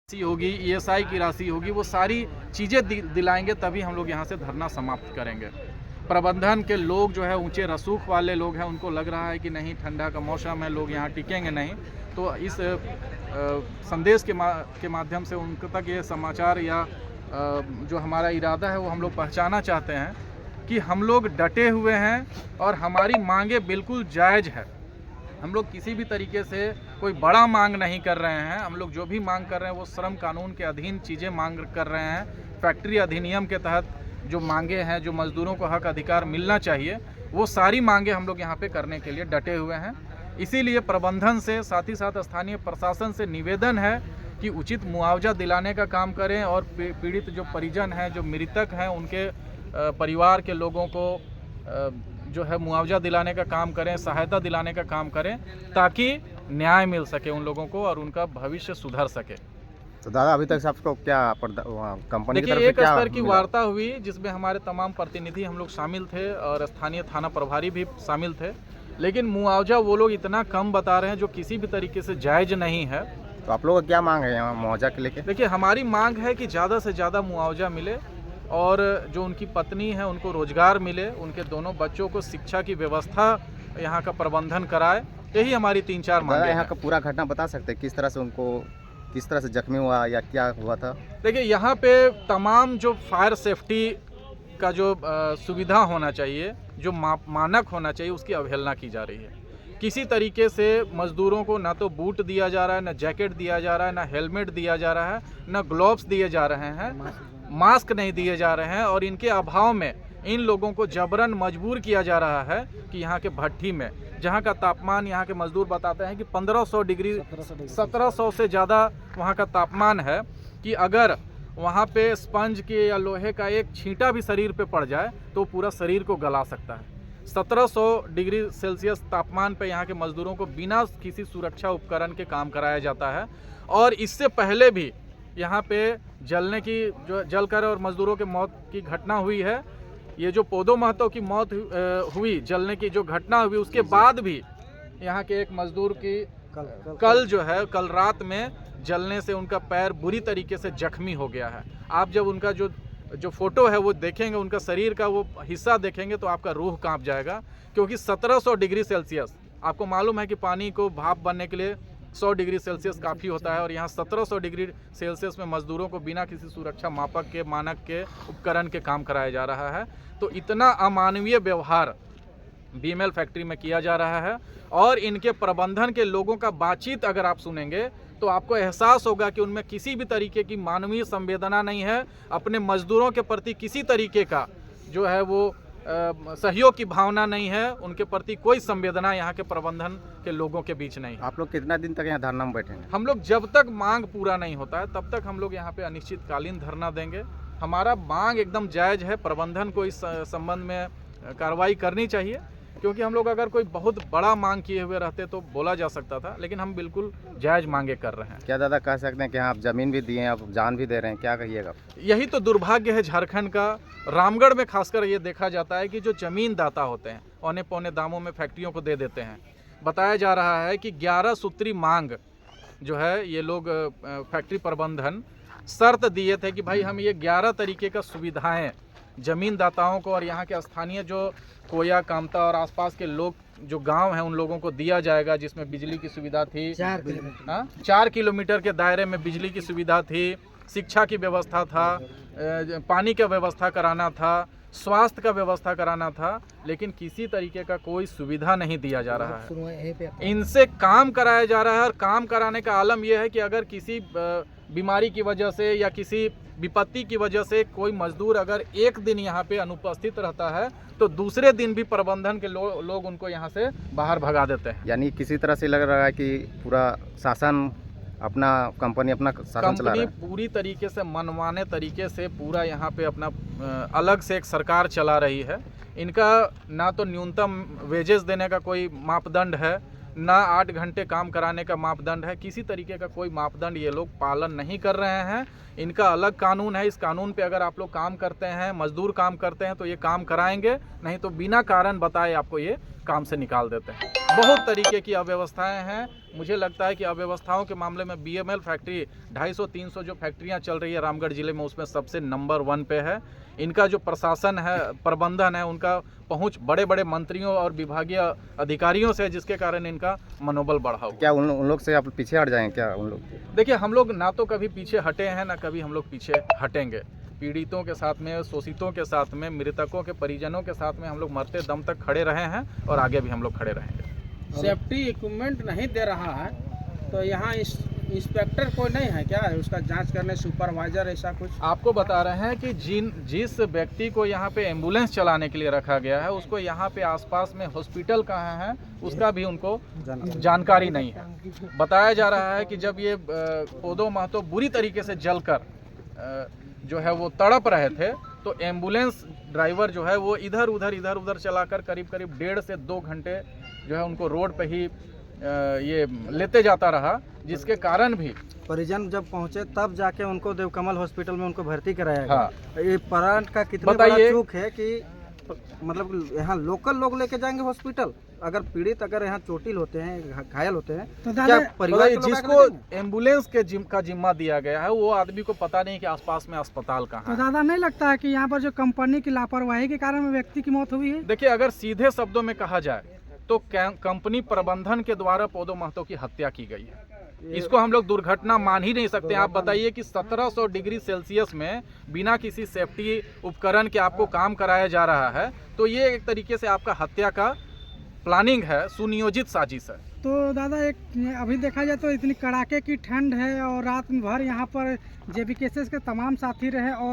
राशि होगी, ईएसआई की राशि होगी, वो सारी चीज़ें दिलाएंगे, तभी हम लोग यहाँ से धरना समाप्त करेंगे। प्रबंधन के लोग जो है ऊंचे रसूख वाले लोग हैं, उनको लग रहा है कि नहीं ठंडा का मौसम है, लोग यहाँ टिकेंगे नहीं, तो इस संदेश के माध्यम से उन तक ये समाचार या जो हमारा इरादा है वो हम लोग पहुँचाना चाहते हैं कि हम लोग डटे हुए हैं और हमारी मांगे बिल्कुल जायज़ है। हम लोग किसी भी तरीके से कोई बड़ा मांग नहीं कर रहे हैं। हम लोग जो भी मांग कर रहे हैं वो श्रम कानून के अधीन चीज़ें मांग कर रहे हैं। फैक्ट्री अधिनियम के तहत जो मांगे हैं, जो मजदूरों को हक अधिकार मिलना चाहिए, वो सारी मांगे हम लोग यहाँ पे करने के लिए डटे हुए हैं। इसीलिए प्रबंधन से, साथ ही साथ स्थानीय प्रशासन से निवेदन है कि उचित मुआवजा दिलाने का काम करें और पीड़ित जो परिजन हैं, जो मृतक हैं, उनके परिवार के लोगों को जो है मुआवजा दिलाने का काम करें, सहायता दिलाने का काम करें, ताकि न्याय मिल सके उन लोगों को और उनका भविष्य सुधर सके। तो दादा, अभी तक आपको क्या कंपनी की तरफ से एक क्या स्तर की मिला? वार्ता हुई जिसमें हमारे तमाम प्रतिनिधि हम लोग शामिल थे और स्थानीय थाना प्रभारी भी शामिल थे, लेकिन मुआवजा वो लोग इतना कम बता रहे हैं जो किसी भी तरीके से जायज़ नहीं है। तो आप लोगों का क्या मांग है यहाँ मुआवजा के लेके? देखिए, हमारी मांग है कि ज़्यादा से ज़्यादा मुआवजा मिले और जो उनकी पत्नी है उनको रोजगार मिले, उनके दोनों बच्चों को शिक्षा की व्यवस्था यहाँ का प्रबंधन कराए। यही हमारी 3-4 मांगे यहाँ हैं। का पूरा घटना बता सकते हैं, किस तरह से उनको, किस तरह से जख्मी हुआ या क्या हुआ था? देखिए, यहाँ पे तमाम जो फायर सेफ्टी का जो सुविधा होना चाहिए, जो मानक होना चाहिए, उसकी अवहेलना की जा रही है। किसी तरीके से मजदूरों को ना तो बूट दिया जा रहा है, ना जैकेट दिया जा रहा है, ना हेलमेट दिया जा रहा है, ना ग्लोव्स दिए जा रहे हैं, मास्क नहीं दिए जा रहे हैं, और इनके अभाव में इन लोगों को जबरन मजबूर किया जा रहा है कि यहाँ के भट्ठी में, जहाँ का तापमान यहाँ के मजदूर बताते हैं कि 1500 डिग्री, 1700 से ज़्यादा वहाँ का तापमान है, कि अगर वहाँ पे स्पंज के या लोहे का एक छींटा भी शरीर पे पड़ जाए तो पूरा शरीर को गला सकता है। 1700 डिग्री सेल्सियस तापमान पे यहाँ के मजदूरों को बिना किसी सुरक्षा उपकरण के काम कराया जाता है। और इससे पहले भी यहाँ पे जलने की, जो जलकर और मजदूरों के मौत की घटना हुई है, ये जो पोदो महतो की मौत हुई, जलने की जो घटना हुई, उसके बाद भी यहाँ के एक मजदूर की कल रात में जलने से उनका पैर बुरी तरीके से जख्मी हो गया है। आप जब उनका जो फोटो है वो देखेंगे, उनका शरीर का वो हिस्सा देखेंगे तो आपका रूह कांप जाएगा, क्योंकि 1700 डिग्री सेल्सियस, आपको मालूम है कि पानी को भाप बनने के लिए 100 डिग्री सेल्सियस काफ़ी होता है, और यहाँ 1700 डिग्री सेल्सियस में मजदूरों को बिना किसी सुरक्षा मापक के, मानक के, उपकरण के काम कराया जा रहा है। तो इतना अमानवीय व्यवहार बीएमएल फैक्ट्री में किया जा रहा है। और इनके प्रबंधन के लोगों का बातचीत अगर आप सुनेंगे तो आपको एहसास होगा कि उनमें किसी भी तरीके की मानवीय संवेदना नहीं है, अपने मजदूरों के प्रति किसी तरीके का जो है वो सहयोग की भावना नहीं है, उनके प्रति कोई संवेदना यहाँ के प्रबंधन के लोगों के बीच नहीं है। आप लोग कितना दिन तक यहाँ धरना में बैठेंगे? हम लोग जब तक मांग पूरा नहीं होता है तब तक हम लोग यहाँ पे अनिश्चितकालीन धरना देंगे। हमारा मांग एकदम जायज़ है, प्रबंधन को इस संबंध में कार्रवाई करनी चाहिए, क्योंकि हम लोग अगर कोई बहुत बड़ा मांग किए हुए रहते तो बोला जा सकता था, लेकिन हम बिल्कुल जायज़ मांगे कर रहे हैं। क्या दादा कह सकते हैं कि आप ज़मीन भी दिए हैं, आप जान भी दे रहे हैं, क्या कहिएगा? यही तो दुर्भाग्य है झारखंड का। रामगढ़ में खासकर ये देखा जाता है कि जो ज़मीन दाता होते हैं औने पौने दामों में फैक्ट्रियों को दे देते हैं। बताया जा रहा है कि 11 सूत्री मांग जो है, ये लोग फैक्ट्री प्रबंधन शर्त दिए थे कि भाई हम ये 11 तरीके का सुविधाएँ ज़मीन दाताओं को और यहाँ के स्थानीय जो कोया, कामता और आसपास के लोग जो गांव हैं उन लोगों को दिया जाएगा, जिसमें बिजली की सुविधा थी, 4 किलोमीटर के दायरे में बिजली की सुविधा थी, शिक्षा की व्यवस्था था, पानी का व्यवस्था कराना था, स्वास्थ्य का व्यवस्था कराना था, लेकिन किसी तरीके का कोई सुविधा नहीं दिया जा रहा है। इनसे काम कराया जा रहा है, और काम कराने का आलम यह है कि अगर किसी बीमारी की वजह से या किसी विपत्ति की वजह से कोई मजदूर अगर एक दिन यहाँ पे अनुपस्थित रहता है तो दूसरे दिन भी प्रबंधन के लोग उनको यहाँ से बाहर भगा देते हैं। यानी किसी तरह से लग रहा है कि पूरा शासन अपना कंपनी चला रहा है। पूरी तरीके से मनमाने तरीके से पूरा यहाँ पे अपना अलग से एक सरकार चला रही है। इनका ना तो न्यूनतम वेजेस देने का कोई मापदंड है, ना 8 घंटे काम कराने का मापदंड है। किसी तरीके का कोई मापदंड ये लोग पालन नहीं कर रहे हैं। इनका अलग कानून है, इस कानून पे अगर आप लोग काम करते हैं, मजदूर काम करते हैं तो ये काम कराएंगे, नहीं तो बिना कारण बताए आपको ये काम से निकाल देते हैं। बहुत तरीके की अव्यवस्थाएं हैं। मुझे लगता है कि अव्यवस्थाओं के मामले में बीएमएल फैक्ट्री 250-300 जो फैक्ट्रियां चल रही है रामगढ़ जिले में, उसमें सबसे नंबर 1 पे है। इनका जो प्रशासन है, प्रबंधन है, उनका पहुंच बड़े बड़े मंत्रियों और विभागीय अधिकारियों से है, जिसके कारण इनका मनोबल बढ़ा हुआ। क्या उन लोग से आप पीछे हट जाएंगे क्या उन लोग? देखिए, हम लोग ना तो कभी पीछे हटे हैं, ना कभी हम लोग पीछे हटेंगे। पीड़ितों के साथ में, शोषितों के साथ में, मृतकों के परिजनों के साथ में हम लोग मरते दम तक खड़े रहे हैं और आगे भी हम लोग खड़े रहेंगे। सेफ्टी इक्विपमेंट नहीं दे रहा है तो यहाँ इंस्पेक्टर कोई नहीं है क्या, उसका जांच करने, सुपरवाइजर ऐसा कुछ? आपको बता रहे हैं कि जिस व्यक्ति को यहाँ पे एम्बुलेंस चलाने के लिए रखा गया है, उसको यहाँ पे आसपास में हॉस्पिटल कहाँ है उसका भी उनको जानकारी नहीं है। बताया जा रहा है कि जब ये पोदो महतो बुरी तरीके से जलकर जो है वो तड़प रहे थे, तो एम्बुलेंस ड्राइवर जो है वो इधर उधर चलाकर करीब 1.5 से 2 घंटे जो है उनको रोड पे ही ये लेते जाता रहा, जिसके कारण भी परिजन जब पहुंचे तब जाके उनको देवकमल हॉस्पिटल में उनको भर्ती कराया गया। हाँ। ये प्राण का कितना बड़ा चूक है कि मतलब यहाँ लोकल लोग लेके जाएंगे हॉस्पिटल, अगर पीड़ित अगर यहाँ चोटिल होते हैं, घायल होते हैं, तो क्या परिवार के लोग जिसको एम्बुलेंस के का जिम्मा दिया गया है वो आदमी को पता नहीं कि आसपास में अस्पताल कहाँ है। तो दादा नहीं लगता है कि यहाँ पर जो कंपनी की लापरवाही के कारण व्यक्ति की मौत हुई है? देखिए, अगर सीधे शब्दों में कहा जाए तो कंपनी प्रबंधन के द्वारा पोदो महतो की हत्या की गई है। इसको हम लोग दुर्घटना मान ही नहीं सकते। आप बताइए कि 1700 डिग्री सेल्सियस में बिना किसी सेफ्टी उपकरण के आपको काम कराया जा रहा है, तो ये एक तरीके से आपका हत्या का प्लानिंग है, सुनियोजित साजिश है। तो दादा एक अभी देखा जाए तो इतनी कड़ाके की ठंड है और रात भर यहाँ पर जेबीकेएसएस के तमाम साथी रहे और